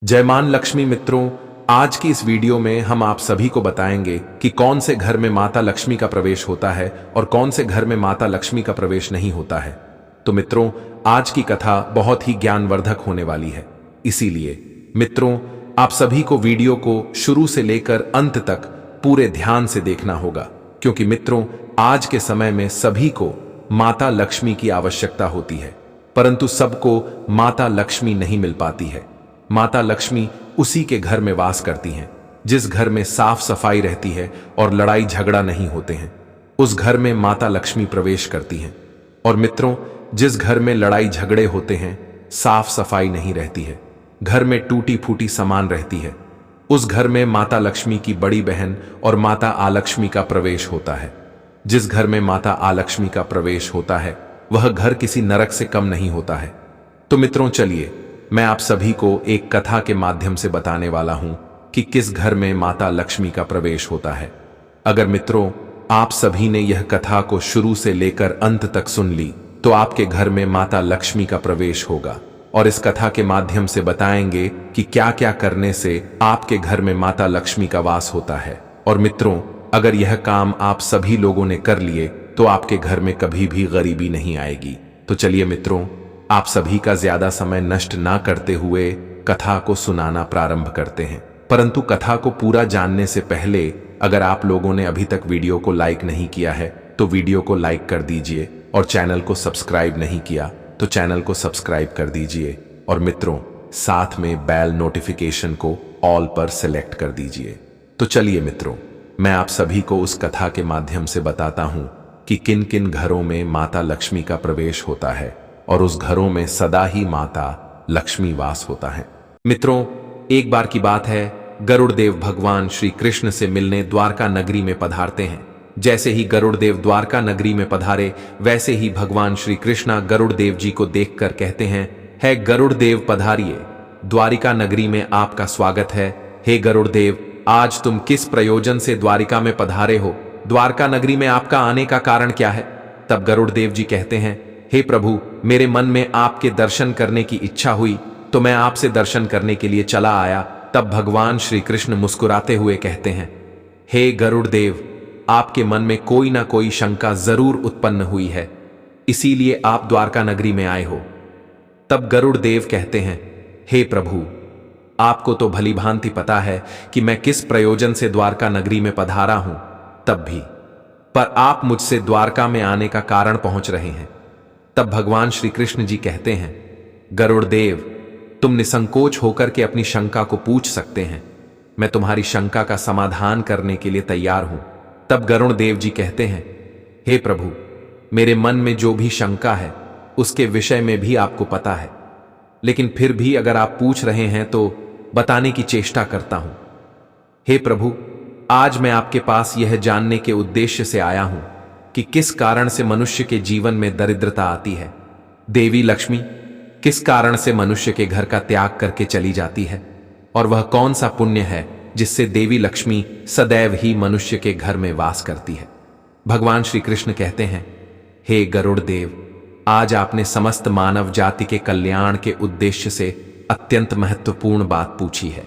जय मान लक्ष्मी मित्रों, आज की इस वीडियो में हम आप सभी को बताएंगे कि कौन से घर में माता लक्ष्मी का प्रवेश होता है और कौन से घर में माता लक्ष्मी का प्रवेश नहीं होता है। तो मित्रों, आज की कथा बहुत ही ज्ञानवर्धक होने वाली है। इसीलिए मित्रों, आप सभी को वीडियो को शुरू से लेकर अंत तक पूरे ध्यान से देखना होगा, क्योंकि मित्रों, आज के समय में सभी को माता लक्ष्मी की आवश्यकता होती है, परंतु सबको माता लक्ष्मी नहीं मिल पाती है। माता लक्ष्मी उसी के घर में वास करती हैं जिस घर में साफ सफाई रहती है और लड़ाई झगड़ा नहीं होते हैं। उस घर में माता लक्ष्मी प्रवेश करती हैं। और मित्रों, जिस घर में लड़ाई झगड़े होते हैं, साफ सफाई नहीं रहती है, घर में टूटी फूटी सामान रहती है, उस घर में माता लक्ष्मी की बड़ी बहन और माता आलक्ष्मी का प्रवेश होता है। जिस घर में माता आलक्ष्मी का प्रवेश होता है, वह घर किसी नरक से कम नहीं होता है। तो मित्रों, चलिए मैं आप सभी को एक कथा के माध्यम से बताने वाला हूं कि किस घर में माता लक्ष्मी का प्रवेश होता है। अगर मित्रों, आप सभी ने यह कथा को शुरू से लेकर अंत तक सुन ली, तो आपके घर में माता लक्ष्मी का प्रवेश होगा। और इस कथा के माध्यम से बताएंगे कि क्या क्या करने से आपके घर में माता लक्ष्मी का वास होता है। और मित्रों, अगर यह काम आप सभी लोगों ने कर लिए, तो आपके घर में कभी भी गरीबी नहीं आएगी। तो चलिए मित्रों, आप सभी का ज्यादा समय नष्ट ना करते हुए कथा को सुनाना प्रारंभ करते हैं। परंतु कथा को पूरा जानने से पहले, अगर आप लोगों ने अभी तक वीडियो को लाइक नहीं किया है, तो वीडियो को लाइक कर दीजिए, और चैनल को सब्सक्राइब नहीं किया तो चैनल को सब्सक्राइब कर दीजिए। और मित्रों, साथ में बेल नोटिफिकेशन को ऑल पर सेलेक्ट कर दीजिए। तो चलिए मित्रों, मैं आप सभी को उस कथा के माध्यम से बताता हूं कि किन किन घरों में माता लक्ष्मी का प्रवेश होता है और उस घरों में सदा ही माता लक्ष्मी वास होता है। मित्रों, एक बार की बात है, गरुड़ देव भगवान श्री कृष्ण से मिलने द्वारका नगरी में पधारते हैं। जैसे ही गरुड़ देव द्वारका नगरी में पधारे, वैसे ही भगवान श्री कृष्ण गरुड़ देव जी को देखकर कहते हैं, हे गरुड़ देव पधारिए, द्वारिका नगरी में आपका स्वागत है। हे गरुड़ देव, आज तुम किस प्रयोजन से द्वारिका में पधारे हो? द्वारका नगरी में आपका आने का कारण क्या है? तब गरुड़ देव जी कहते हैं, हे प्रभु, मेरे मन में आपके दर्शन करने की इच्छा हुई, तो मैं आपसे दर्शन करने के लिए चला आया। तब भगवान श्री कृष्ण मुस्कुराते हुए कहते हैं, हे गरुड़ देव, आपके मन में कोई ना कोई शंका जरूर उत्पन्न हुई है, इसीलिए आप द्वारका नगरी में आए हो। तब गरुड़ देव कहते हैं, हे प्रभु, आपको तो भली भांति पता है कि मैं किस प्रयोजन से द्वारका नगरी में पधारा हूं, तब भी पर आप मुझसे द्वारका में आने का कारण पहुंच रहे हैं। तब भगवान श्री कृष्ण जी कहते हैं, गरुड़ देव, तुम निसंकोच होकर के अपनी शंका को पूछ सकते हैं, मैं तुम्हारी शंका का समाधान करने के लिए तैयार हूं। तब गरुड़ देव जी कहते हैं, हे प्रभु, मेरे मन में जो भी शंका है उसके विषय में भी आपको पता है, लेकिन फिर भी अगर आप पूछ रहे हैं तो बताने की चेष्टा करता हूं। हे प्रभु, आज मैं आपके पास यह जानने के उद्देश्य से आया हूं कि किस कारण से मनुष्य के जीवन में दरिद्रता आती है। देवी लक्ष्मी किस कारण से मनुष्य के घर का त्याग करके चली जाती है, और वह कौन सा पुण्य है जिससे देवी लक्ष्मी सदैव ही मनुष्य के घर में वास करती है। भगवान श्री कृष्ण कहते हैं, हे गरुड़ देव, आज आपने समस्त मानव जाति के कल्याण के उद्देश्य से अत्यंत महत्वपूर्ण बात पूछी है।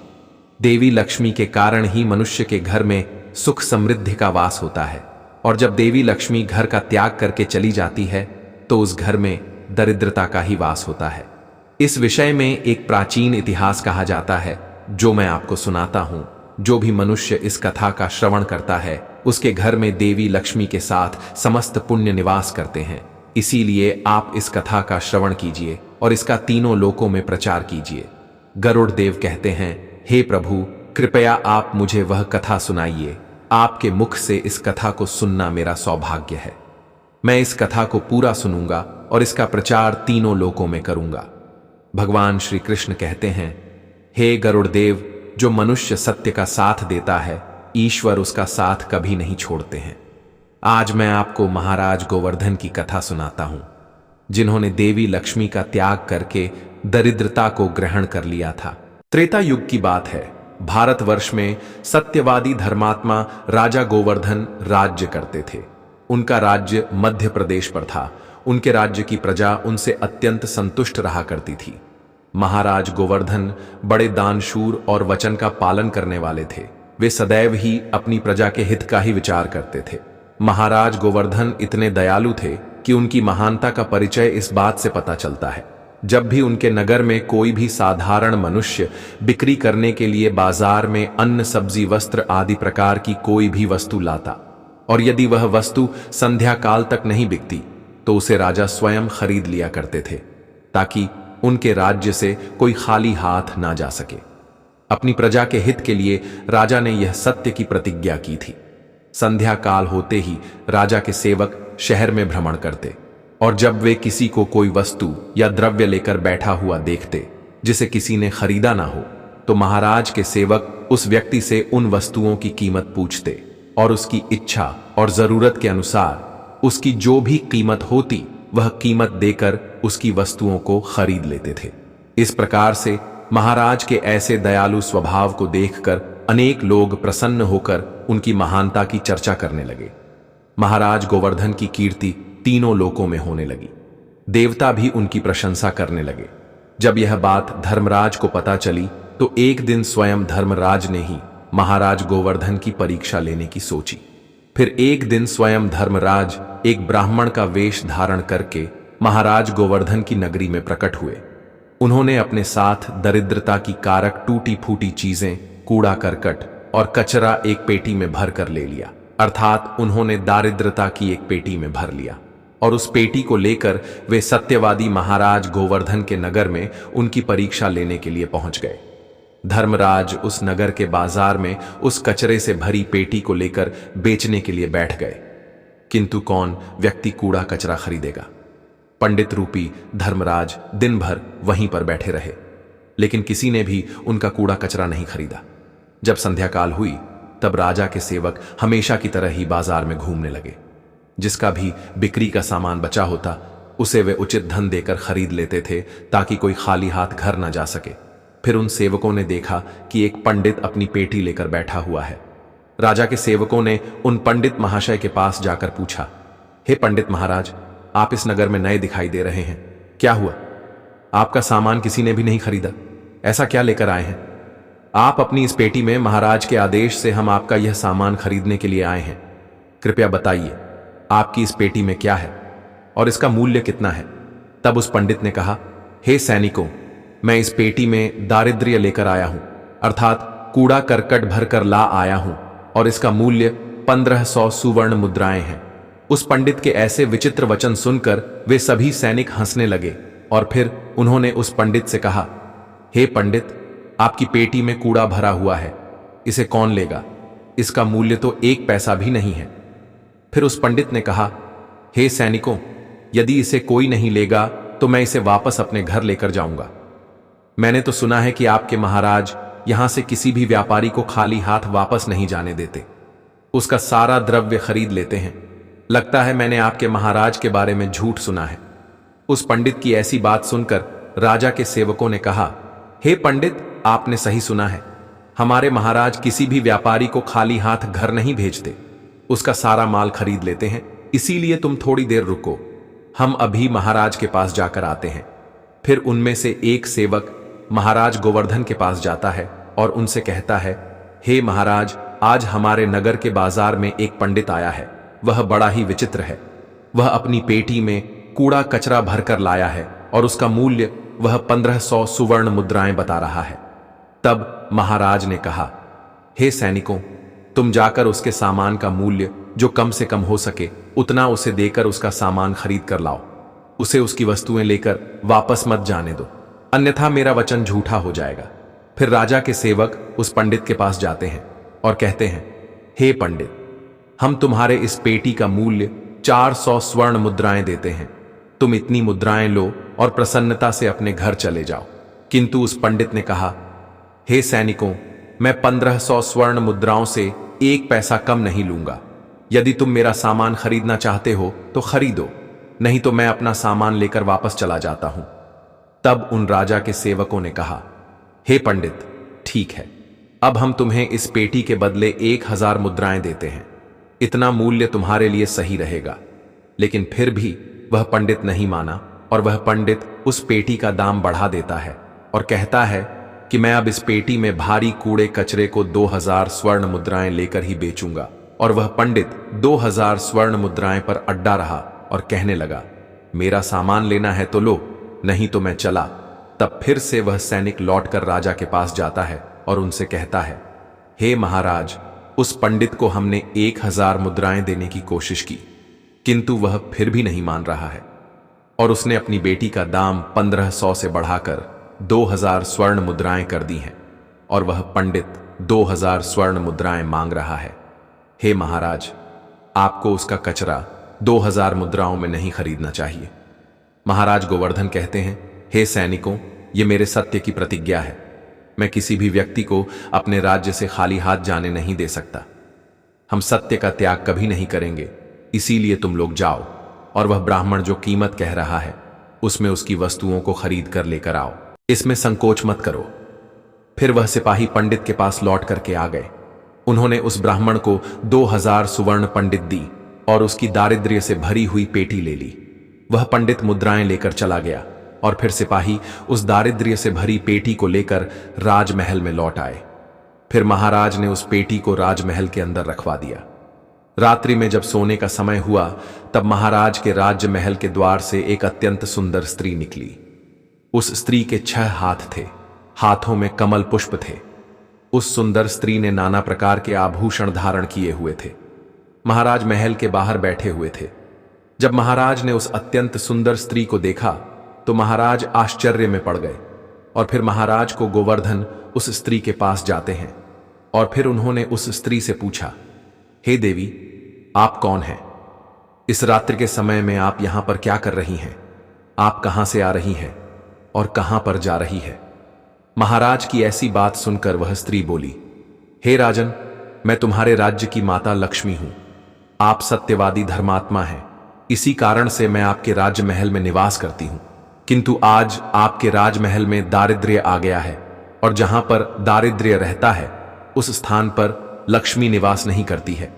देवी लक्ष्मी के कारण ही मनुष्य के घर में सुख समृद्धि का वास होता है, और जब देवी लक्ष्मी घर का त्याग करके चली जाती है, तो उस घर में दरिद्रता का ही वास होता है। इस विषय में एक प्राचीन इतिहास कहा जाता है, जो मैं आपको सुनाता हूं। जो भी मनुष्य इस कथा का श्रवण करता है, उसके घर में देवी लक्ष्मी के साथ समस्त पुण्य निवास करते हैं। इसीलिए आप इस कथा का श्रवण कीजिए और इसका तीनों लोकों में प्रचार कीजिए। गरुड़ देव कहते हैं, हे प्रभु, कृपया आप मुझे वह कथा सुनाइए। आपके मुख से इस कथा को सुनना मेरा सौभाग्य है। मैं इस कथा को पूरा सुनूंगा और इसका प्रचार तीनों लोकों में करूंगा। भगवान श्री कृष्ण कहते हैं, हे गरुड़ देव, जो मनुष्य सत्य का साथ देता है, ईश्वर उसका साथ कभी नहीं छोड़ते हैं। आज मैं आपको महाराज गोवर्धन की कथा सुनाता हूं, जिन्होंने देवी लक्ष्मी का त्याग करके दरिद्रता को ग्रहण कर लिया था। त्रेता युग की बात है। भारतवर्ष में सत्यवादी धर्मात्मा राजा गोवर्धन राज्य करते थे। उनका राज्य मध्य प्रदेश पर था। उनके राज्य की प्रजा उनसे अत्यंत संतुष्ट रहा करती थी। महाराज गोवर्धन बड़े दानशूर और वचन का पालन करने वाले थे। वे सदैव ही अपनी प्रजा के हित का ही विचार करते थे। महाराज गोवर्धन इतने दयालु थे कि उनकी महानता का परिचय इस बात से पता चलता है, जब भी उनके नगर में कोई भी साधारण मनुष्य बिक्री करने के लिए बाजार में अन्न, सब्जी, वस्त्र आदि प्रकार की कोई भी वस्तु लाता, और यदि वह वस्तु संध्या काल तक नहीं बिकती तो उसे राजा स्वयं खरीद लिया करते थे, ताकि उनके राज्य से कोई खाली हाथ ना जा सके। अपनी प्रजा के हित के लिए राजा ने यह सत्य की प्रतिज्ञा की थी। संध्या काल होते ही राजा के सेवक शहर में भ्रमण करते, और जब वे किसी को कोई वस्तु या द्रव्य लेकर बैठा हुआ देखते जिसे किसी ने खरीदा ना हो, तो महाराज के सेवक उस व्यक्ति से उन वस्तुओं की कीमत पूछते और उसकी इच्छा और जरूरत के अनुसार उसकी जो भी कीमत होती वह कीमत देकर उसकी वस्तुओं को खरीद लेते थे। इस प्रकार से महाराज के ऐसे दयालु स्वभाव को देखकर अनेक लोग प्रसन्न होकर उनकी महानता की चर्चा करने लगे। महाराज गोवर्धन की कीर्ति तीनों लोकों में होने लगी। देवता भी उनकी प्रशंसा करने लगे। जब यह बात धर्मराज को पता चली तो एक दिन स्वयं धर्मराज ने ही महाराज गोवर्धन की परीक्षा लेने की सोची। फिर एक दिन स्वयं धर्मराज एक ब्राह्मण का वेश धारण करके महाराज गोवर्धन की नगरी में प्रकट हुए। उन्होंने अपने साथ दरिद्रता की कारक टूटी फूटी चीजें, कूड़ा करकट और कचरा एक पेटी में भर कर ले लिया, अर्थात उन्होंने दारिद्रता की एक पेटी में भर लिया, और उस पेटी को लेकर वे सत्यवादी महाराज गोवर्धन के नगर में उनकी परीक्षा लेने के लिए पहुंच गए। धर्मराज उस नगर के बाजार में उस कचरे से भरी पेटी को लेकर बेचने के लिए बैठ गए, किंतु कौन व्यक्ति कूड़ा कचरा खरीदेगा। पंडित रूपी धर्मराज दिन भर वहीं पर बैठे रहे, लेकिन किसी ने भी उनका कूड़ा कचरा नहीं खरीदा। जब संध्या काल हुई तब राजा के सेवक हमेशा की तरह ही बाजार में घूमने लगे। जिसका भी बिक्री का सामान बचा होता उसे वे उचित धन देकर खरीद लेते थे, ताकि कोई खाली हाथ घर न जा सके। फिर उन सेवकों ने देखा कि एक पंडित अपनी पेटी लेकर बैठा हुआ है। राजा के सेवकों ने उन पंडित महाशय के पास जाकर पूछा, हे पंडित महाराज, आप इस नगर में नए दिखाई दे रहे हैं, क्या हुआ? आपका सामान किसी ने भी नहीं खरीदा, ऐसा क्या लेकर आए हैं? आप अपनी इस पेटी में महाराज के आदेश से हम आपका यह सामान खरीदने के लिए आए हैं, कृपया बताइए आपकी इस पेटी में क्या है और इसका मूल्य कितना है? तब उस पंडित ने कहा, हे सैनिकों, मैं इस पेटी में दारिद्र्य लेकर आया हूं, अर्थात कूड़ा करकट भरकर ला आया हूं, और इसका मूल्य 1500 सुवर्ण मुद्राएं हैं। उस पंडित के ऐसे विचित्र वचन सुनकर वे सभी सैनिक हंसने लगे, और फिर उन्होंने उस पंडित से कहा, हे पंडित, आपकी पेटी में कूड़ा भरा हुआ है, इसे कौन लेगा? इसका मूल्य तो 1 पैसा भी नहीं है। फिर उस पंडित ने कहा, हे सैनिकों, यदि इसे कोई नहीं लेगा तो मैं इसे वापस अपने घर लेकर जाऊंगा। मैंने तो सुना है कि आपके महाराज यहां से किसी भी व्यापारी को खाली हाथ वापस नहीं जाने देते, उसका सारा द्रव्य खरीद लेते हैं। लगता है मैंने आपके महाराज के बारे में झूठ सुना है। उस पंडित की ऐसी बात सुनकर राजा के सेवकों ने कहा, हे पंडित, आपने सही सुना है, हमारे महाराज किसी भी व्यापारी को खाली हाथ घर नहीं भेजते, उसका सारा माल खरीद लेते हैं। इसीलिए तुम थोड़ी देर रुको, हम अभी महाराज के पास जाकर आते हैं। फिर उनमें से एक सेवक महाराज गोवर्धन के पास जाता है और उनसे कहता है, हे महाराज, आज हमारे नगर के बाजार में एक पंडित आया है, वह बड़ा ही विचित्र है। वह अपनी पेटी में कूड़ा कचरा भरकर लाया है और उसका मूल्य वह 1500 सुवर्ण मुद्राएं बता रहा है। तब महाराज ने कहा, हे सैनिकों, तुम जाकर उसके सामान का मूल्य जो कम से कम हो सके उतना उसे देकर उसका सामान खरीद कर लाओ। उसे उसकी वस्तुएं लेकर वापस मत जाने दो, अन्यथा मेरा वचन झूठा हो जाएगा। फिर राजा के सेवक उस पंडित के पास जाते हैं और कहते हैं, हे पंडित, हम तुम्हारे इस पेटी का मूल्य 400 स्वर्ण मुद्राएं देते हैं, तुम इतनी मुद्राएं लो और प्रसन्नता से अपने घर चले जाओ। किंतु उस पंडित ने कहा, हे सैनिकों, मैं 1500 स्वर्ण मुद्राओं से 1 पैसा कम नहीं लूंगा। यदि तुम मेरा सामान खरीदना चाहते हो तो खरीदो, नहीं तो मैं अपना सामान लेकर वापस चला जाता हूं। तब उन राजा के सेवकों ने कहा, हे पंडित, ठीक है, अब हम तुम्हें इस पेटी के बदले 1000 मुद्राएं देते हैं, इतना मूल्य तुम्हारे लिए सही रहेगा। लेकिन फिर भी वह पंडित नहीं माना और वह पंडित उस पेटी का दाम बढ़ा देता है और कहता है कि मैं अब इस पेटी में भारी कूड़े कचरे को 2000 स्वर्ण मुद्राएं लेकर ही बेचूंगा। और वह पंडित 2000 स्वर्ण मुद्राएं पर अड्डा रहा और कहने लगा, मेरा सामान लेना है तो लो, नहीं तो मैं चला। तब फिर से वह सैनिक लौटकर राजा के पास जाता है और उनसे कहता है, हे महाराज, उस पंडित को हमने 1000 मुद्राएं देने की कोशिश की, किंतु वह फिर भी नहीं मान रहा है और उसने अपनी बेटी का दाम 1500 से बढ़ाकर 2000 स्वर्ण मुद्राएं कर दी हैं और वह पंडित 2000 स्वर्ण मुद्राएं मांग रहा है। हे महाराज, आपको उसका कचरा 2000 मुद्राओं में नहीं खरीदना चाहिए। महाराज गोवर्धन कहते हैं, हे सैनिकों, ये मेरे सत्य की प्रतिज्ञा है। मैं किसी भी व्यक्ति को अपने राज्य से खाली हाथ जाने नहीं दे सकता। हम सत्य का त्याग कभी नहीं करेंगे, इसीलिए तुम लोग जाओ और वह ब्राह्मण जो कीमत कह रहा है उसमें उसकी वस्तुओं को खरीद कर लेकर आओ, इसमें संकोच मत करो। फिर वह सिपाही पंडित के पास लौट करके आ गए। उन्होंने उस ब्राह्मण को 2000 सुवर्ण पंडित दी और उसकी दारिद्र्य से भरी हुई पेटी ले ली। वह पंडित मुद्राएं लेकर चला गया और फिर सिपाही उस दारिद्र्य से भरी पेटी को लेकर राजमहल में लौट आए। फिर महाराज ने उस पेटी को राजमहल के अंदर रखवा दिया। रात्रि में जब सोने का समय हुआ तब महाराज के राजमहल के द्वार से एक अत्यंत सुंदर स्त्री निकली। उस स्त्री के 6 हाथ थे, हाथों में कमल पुष्प थे। उस सुंदर स्त्री ने नाना प्रकार के आभूषण धारण किए हुए थे। महाराज महल के बाहर बैठे हुए थे। जब महाराज ने उस अत्यंत सुंदर स्त्री को देखा तो महाराज आश्चर्य में पड़ गए और फिर महाराज को गोवर्धन उस स्त्री के पास जाते हैं और फिर उन्होंने उस स्त्री से पूछा, हे देवी, आप कौन हैं? इस रात्रि के समय में आप यहां पर क्या कर रही हैं? आप कहां से आ रही हैं और कहां पर जा रही है? महाराज की ऐसी बात सुनकर वह स्त्री बोली, हे राजन, मैं तुम्हारे राज्य की माता लक्ष्मी हूं। आप सत्यवादी धर्मात्मा हैं, इसी कारण से मैं आपके राजमहल में निवास करती हूं। किंतु आज आपके राजमहल में दारिद्र्य आ गया है और जहां पर दारिद्र्य रहता है उस स्थान पर लक्ष्मी निवास नहीं करती है।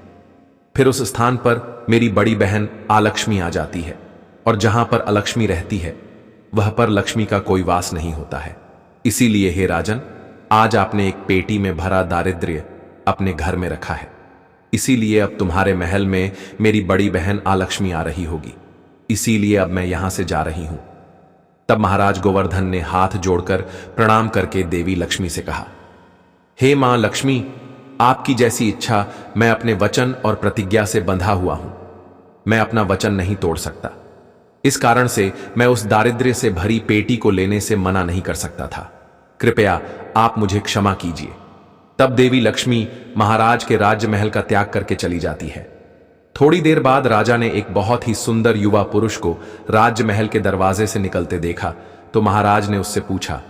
फिर उस स्थान पर मेरी बड़ी बहन आलक्ष्मी आ जाती है और जहां पर अलक्ष्मी रहती है वह पर लक्ष्मी का कोई वास नहीं होता है। इसीलिए हे राजन, आज आपने एक पेटी में भरा दारिद्र्य अपने घर में रखा है, इसीलिए अब तुम्हारे महल में मेरी बड़ी बहन आलक्ष्मी आ रही होगी, इसीलिए अब मैं यहां से जा रही हूं। तब महाराज गोवर्धन ने हाथ जोड़कर प्रणाम करके देवी लक्ष्मी से कहा, हे मां लक्ष्मी, आपकी जैसी इच्छा, मैं अपने वचन और प्रतिज्ञा से बंधा हुआ हूं। मैं अपना वचन नहीं तोड़ सकता, इस कारण से मैं उस दारिद्र्य से भरी पेटी को लेने से मना नहीं कर सकता था। कृपया आप मुझे क्षमा कीजिए। तब देवी लक्ष्मी महाराज के राजमहल का त्याग करके चली जाती है। थोड़ी देर बाद राजा ने एक बहुत ही सुंदर युवा पुरुष को राजमहल के दरवाजे से निकलते देखा तो महाराज ने उससे पूछा,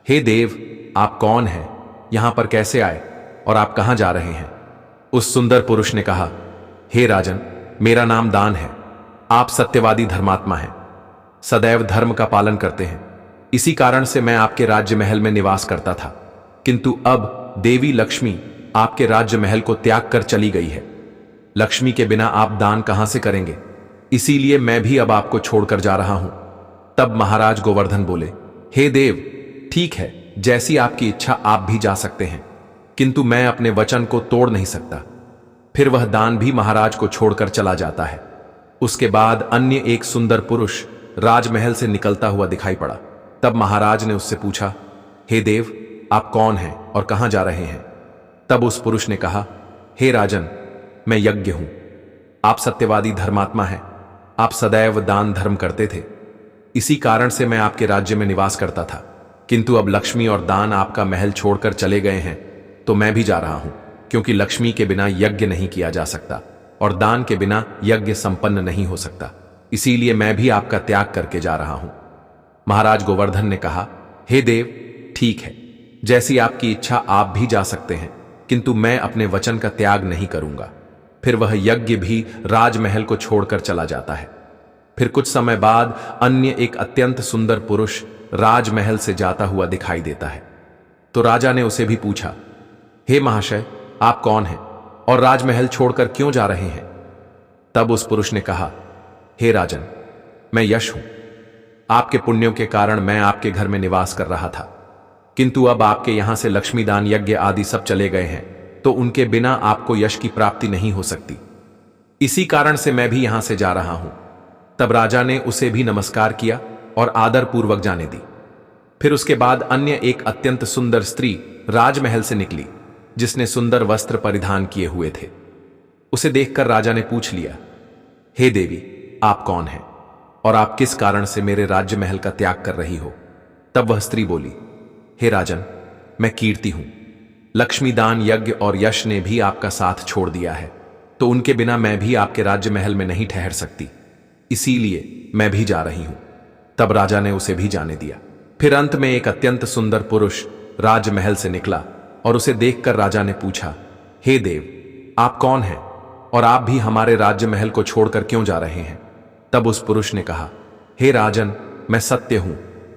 हे देव, आप कौन हैं? यहां पर कैसे आए और आप कहां जा रहे हैं? उस सुंदर पुरुष ने कहा, हे राजन, मेरा नाम दान है। आप सत्यवादी धर्मात्मा हैं, सदैव धर्म का पालन करते हैं, इसी कारण से मैं आपके राजमहल में निवास करता था। किंतु अब देवी लक्ष्मी आपके राजमहल को त्याग कर चली गई है। लक्ष्मी के बिना आप दान कहां से करेंगे? इसीलिए मैं भी अब आपको छोड़कर जा रहा हूं। तब महाराज गोवर्धन बोले, हे देव, ठीक है, जैसी आपकी इच्छा आप भी जा सकते हैं, किंतु मैं अपने वचन को तोड़ नहीं सकता। फिर वह दान भी महाराज को छोड़कर चला जाता है। उसके बाद अन्य एक सुंदर पुरुष राजमहल से निकलता हुआ दिखाई पड़ा। तब महाराज ने उससे पूछा, हे देव, आप कौन हैं और कहां जा रहे हैं? तब उस पुरुष ने कहा, हे राजन, मैं यज्ञ हूं। आप सत्यवादी धर्मात्मा हैं, आप सदैव दान धर्म करते थे, इसी कारण से मैं आपके राज्य में निवास करता था। किंतु अब लक्ष्मी और दान आपका महल छोड़कर चले गए हैं तो मैं भी जा रहा हूं, क्योंकि लक्ष्मी के बिना यज्ञ नहीं किया जा सकता और दान के बिना यज्ञ संपन्न नहीं हो सकता, इसीलिए मैं भी आपका त्याग करके जा रहा हूं। महाराज गोवर्धन ने कहा, हे देव, ठीक है, जैसी आपकी इच्छा आप भी जा सकते हैं, किंतु मैं अपने वचन का त्याग नहीं करूंगा। फिर वह यज्ञ भी राजमहल को छोड़कर चला जाता है। फिर कुछ समय बाद अन्य एक अत्यंत सुंदर पुरुष राजमहल से जाता हुआ दिखाई देता है। तो राजा ने उसे भी पूछा, हे महाशय, आप कौन हैं और राजमहल छोड़कर क्यों जा रहे हैं? तब उस पुरुष ने कहा, हे राजन, मैं यश हूं। आपके पुण्यों के कारण मैं आपके घर में निवास कर रहा था, किंतु अब आपके यहां से लक्ष्मीदान यज्ञ आदि सब चले गए हैं, तो उनके बिना आपको यश की प्राप्ति नहीं हो सकती। इसी कारण से मैं भी यहां से जा रहा हूं। तब राजा ने उसे भी नमस्कार किया और आदर पूर्वक जाने दी। फिर उसके बाद अन्य एक अत्यंत सुंदर स्त्री राजमहल से निकली, जिसने सुंदर वस्त्र परिधान किए हुए थे। उसे देखकर राजा ने पूछ लिया, हे देवी, आप कौन हैं और आप किस कारण से मेरे राज्य महल का त्याग कर रही हो? तब वह स्त्री बोली, हे राजन, मैं कीर्ति हूं। लक्ष्मीदान यज्ञ और यश ने भी आपका साथ छोड़ दिया है, तो उनके बिना मैं भी आपके राज्य महल में नहीं ठहर सकती, इसीलिए मैं भी जा रही हूं। तब राजा ने उसे भी जाने दिया। फिर अंत में एक अत्यंत सुंदर पुरुष राजमहल से निकला और उसे देखकर राजा ने पूछा, हे देव, आप कौन हैं और आप भी हमारे राज्य महल को छोड़कर क्यों जा रहे हैं? तब उस पुरुष ने कहा, हे राजन, मैं सत्य हूं।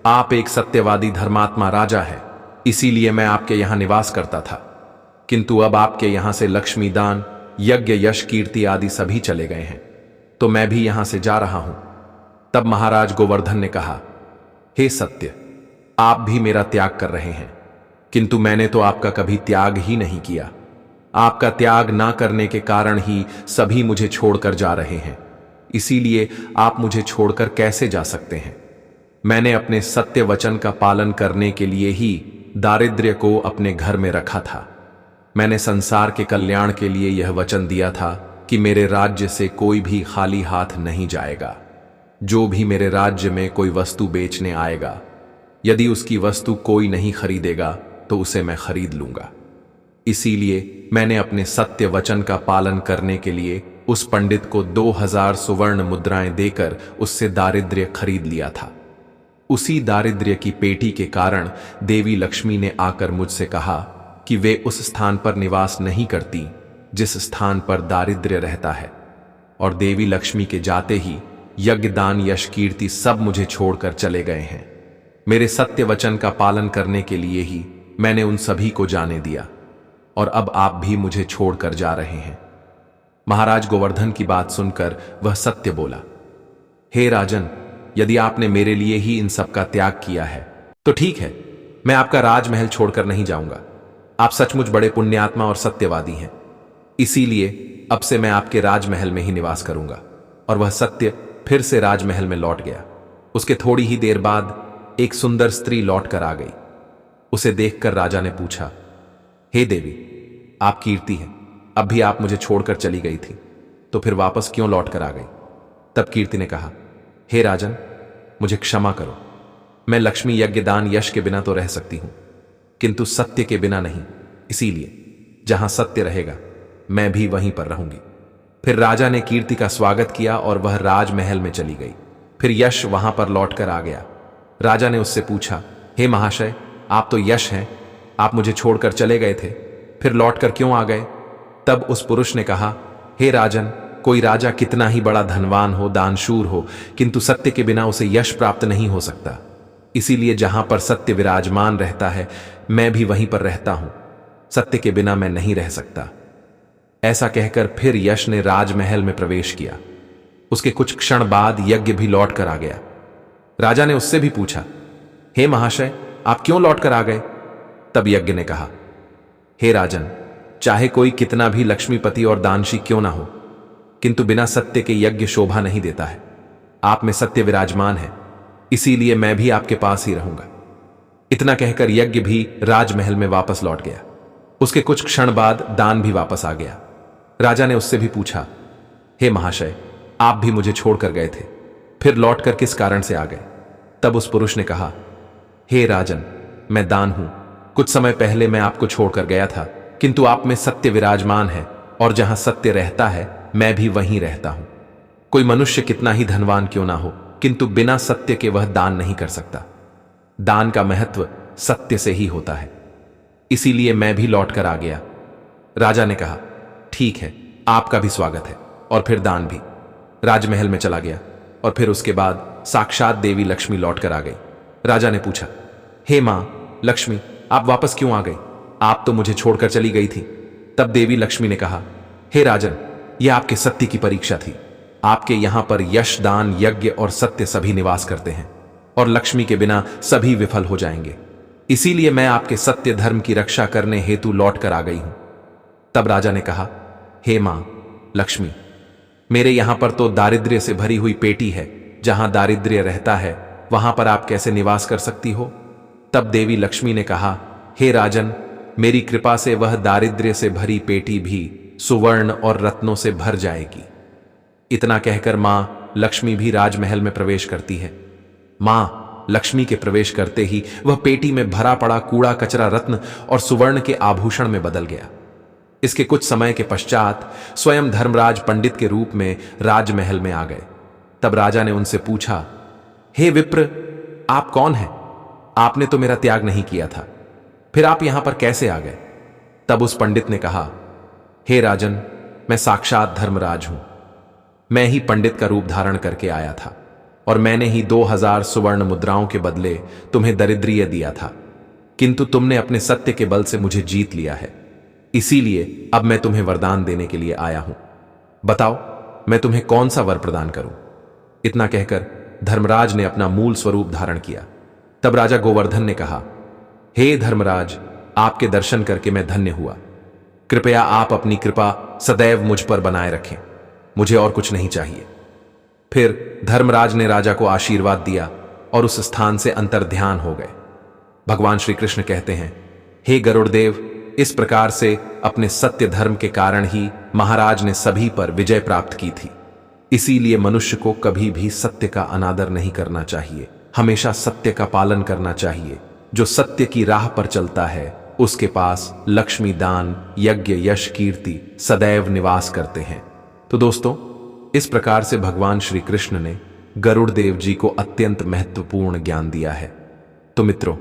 आप एक सत्यवादी धर्मात्मा राजा है, इसीलिए मैं आपके यहां निवास करता था। किंतु अब आपके यहां से लक्ष्मीदान यज्ञ यश कीर्ति आदि सभी चले गए हैं, तो मैं भी यहां से जा रहा हूं। तब महाराज गोवर्धन ने कहा, हे सत्य, आप भी मेरा त्याग कर रहे हैं, किंतु मैंने तो आपका कभी त्याग ही नहीं किया। आपका त्याग ना करने के कारण ही सभी मुझे छोड़कर जा रहे हैं, इसीलिए आप मुझे छोड़कर कैसे जा सकते हैं? मैंने अपने सत्य वचन का पालन करने के लिए ही दारिद्र्य को अपने घर में रखा था। मैंने संसार के कल्याण के लिए यह वचन दिया था कि मेरे राज्य से कोई भी खाली हाथ नहीं जाएगा। जो भी मेरे राज्य में कोई वस्तु बेचने आएगा, यदि उसकी वस्तु कोई नहीं खरीदेगा तो उसे मैं खरीद लूंगा। इसीलिए मैंने अपने सत्य वचन का पालन करने के लिए उस पंडित को 2000 सुवर्ण मुद्राएं देकर उससे दारिद्र्य खरीद लिया था। उसी दारिद्र्य की पेटी के कारण देवी लक्ष्मी ने आकर मुझसे कहा कि वे उस स्थान पर निवास नहीं करती जिस स्थान पर दारिद्र्य रहता है, और देवी लक्ष्मी के जाते ही यज्ञ दान यश कीर्ति सब मुझे छोड़कर चले गए हैं। मेरे सत्य वचन का पालन करने के लिए ही मैंने उन सभी को जाने दिया, और अब आप भी मुझे छोड़कर जा रहे हैं। महाराज गोवर्धन की बात सुनकर वह सत्य बोला, हे राजन, यदि आपने मेरे लिए ही इन सब का त्याग किया है तो ठीक है, मैं आपका राजमहल छोड़कर नहीं जाऊंगा। आप सचमुच बड़े पुण्यात्मा और सत्यवादी हैं, इसीलिए अब से मैं आपके राजमहल में ही निवास करूंगा। और वह सत्य फिर से राजमहल में लौट गया। उसके थोड़ी ही देर बाद एक सुंदर स्त्री लौट कर आ गई। उसे देखकर राजा ने पूछा, हे देवी, आप कीर्ति हैं, अब भी आप मुझे छोड़कर चली गई थी, तो फिर वापस क्यों लौट कर आ गई? तब कीर्ति ने कहा, हे राजन, मुझे क्षमा करो। मैं लक्ष्मी यज्ञ दान यश के बिना तो रह सकती हूं, किंतु सत्य के बिना नहीं, इसीलिए जहां सत्य रहेगा मैं भी वहीं पर रहूंगी। फिर राजा ने कीर्ति का स्वागत किया और वह राजमहल में चली गई। फिर यश वहां पर लौटकर आ गया। राजा ने उससे पूछा, हे महाशय, आप तो यश हैं, आप मुझे छोड़कर चले गए थे, फिर लौटकर क्यों आ गए? तब उस पुरुष ने कहा, हे राजन, कोई राजा कितना ही बड़ा धनवान हो, दानशूर हो, किंतु सत्य के बिना उसे यश प्राप्त नहीं हो सकता। इसीलिए जहां पर सत्य विराजमान रहता है मैं भी वहीं पर रहता हूं। सत्य के बिना मैं नहीं रह सकता। ऐसा कहकर फिर यश ने राजमहल में प्रवेश किया। उसके कुछ क्षण बाद यज्ञ भी लौट कर आ गया। राजा ने उससे भी पूछा, हे महाशय, आप क्यों लौट कर आ गए? तब यज्ञ ने कहा, हे राजन, चाहे कोई कितना भी लक्ष्मीपति और दानशी क्यों ना हो, किंतु बिना सत्य के यज्ञ शोभा नहीं देता है। आप में सत्य विराजमान है, इसीलिए मैं भी आपके पास ही रहूंगा। इतना कहकर यज्ञ भी राजमहल में वापस लौट गया। उसके कुछ क्षण बाद दान भी वापस आ गया। राजा ने उससे भी पूछा, हे महाशय, आप भी मुझे छोड़कर गए थे, फिर लौटकर किस कारण से आ गए? तब उस पुरुष ने कहा, हे राजन, मैं दान हूं। कुछ समय पहले मैं आपको छोड़कर गया था, किंतु आप में सत्य विराजमान है, और जहां सत्य रहता है मैं भी वहीं रहता हूं। कोई मनुष्य कितना ही धनवान क्यों ना हो, किंतु बिना सत्य के वह दान नहीं कर सकता। दान का महत्व सत्य से ही होता है, इसीलिए मैं भी लौटकर आ गया। राजा ने कहा, ठीक है, आपका भी स्वागत है। और फिर दान भी राजमहल में चला गया, और फिर उसके बाद साक्षात देवी लक्ष्मी लौटकर आ गई। राजा ने पूछा, हे मां लक्ष्मी, आप वापस क्यों आ गई? आप तो मुझे छोड़कर चली गई थी। तब देवी लक्ष्मी ने कहा, हे राजन, यह आपके सत्य की परीक्षा थी। आपके यहां पर यश दान यज्ञ और सत्य सभी निवास करते हैं, और लक्ष्मी के बिना सभी विफल हो जाएंगे। इसीलिए मैं आपके सत्य धर्म की रक्षा करने हेतु लौट कर आ गई हूं। तब राजा ने कहा, हे मां लक्ष्मी, मेरे यहां पर तो दारिद्र्य से भरी हुई पेटी है, जहां दारिद्र्य रहता है वहां पर आप कैसे निवास कर सकती हो? तब देवी लक्ष्मी ने कहा, हे राजन, मेरी कृपा से वह दारिद्र्य से भरी पेटी भी सुवर्ण और रत्नों से भर जाएगी। इतना कहकर मां लक्ष्मी भी राजमहल में प्रवेश करती है। मां लक्ष्मी के प्रवेश करते ही वह पेटी में भरा पड़ा कूड़ा कचरा रत्न और सुवर्ण के आभूषण में बदल गया। इसके कुछ समय के पश्चात स्वयं धर्मराज पंडित के रूप में राजमहल में आ गए। तब राजा ने उनसे पूछा, हे विप्र, आप कौन हैं? आपने तो मेरा त्याग नहीं किया था, फिर आप यहां पर कैसे आ गए? तब उस पंडित ने कहा, हे राजन, मैं साक्षात धर्मराज हूं। मैं ही पंडित का रूप धारण करके आया था और मैंने ही 2000 सुवर्ण मुद्राओं के बदले तुम्हें दरिद्रीय दिया था, किंतु तुमने अपने सत्य के बल से मुझे जीत लिया है। इसीलिए अब मैं तुम्हें वरदान देने के लिए आया हूं। बताओ, मैं तुम्हें कौन सा वर प्रदान करूं? इतना कहकर धर्मराज ने अपना मूल स्वरूप धारण किया। तब राजा गोवर्धन ने कहा, हे धर्मराज, आपके दर्शन करके मैं धन्य हुआ। कृपया आप अपनी कृपा सदैव मुझ पर बनाए रखें, मुझे और कुछ नहीं चाहिए। फिर धर्मराज ने राजा को आशीर्वाद दिया और उस स्थान से अंतर्ध्यान हो गए। भगवान श्री कृष्ण कहते हैं, हे गरुड़देव, इस प्रकार से अपने सत्य धर्म के कारण ही महाराज ने सभी पर विजय प्राप्त की थी। इसीलिए मनुष्य को कभी भी सत्य का अनादर नहीं करना चाहिए, हमेशा सत्य का पालन करना चाहिए। जो सत्य की राह पर चलता है उसके पास लक्ष्मी, दान, यज्ञ, यश, कीर्ति सदैव निवास करते हैं। तो दोस्तों, इस प्रकार से भगवान श्री कृष्ण ने गरुड़ देव जी को अत्यंत महत्वपूर्ण ज्ञान दिया है। तो मित्रों,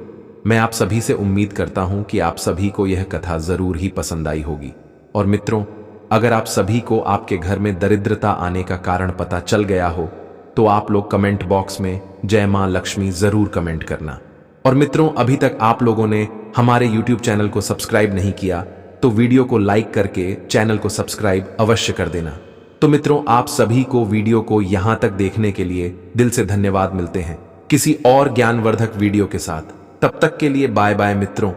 मैं आप सभी से उम्मीद करता हूं कि आप सभी को यह कथा जरूर ही पसंद आई होगी। और मित्रों, अगर आप सभी को आपके घर में दरिद्रता आने का कारण पता चल गया हो तो आप लोग कमेंट बॉक्स में जय मां लक्ष्मी जरूर कमेंट करना। और मित्रों, अभी तक आप लोगों ने हमारे YouTube चैनल को सब्सक्राइब नहीं किया तो वीडियो को लाइक करके चैनल को सब्सक्राइब अवश्य कर देना। तो मित्रों, आप सभी को वीडियो को यहां तक देखने के लिए दिल से धन्यवाद। मिलते हैं किसी और ज्ञानवर्धक वीडियो के साथ। तब तक के लिए बाय बाय मित्रों।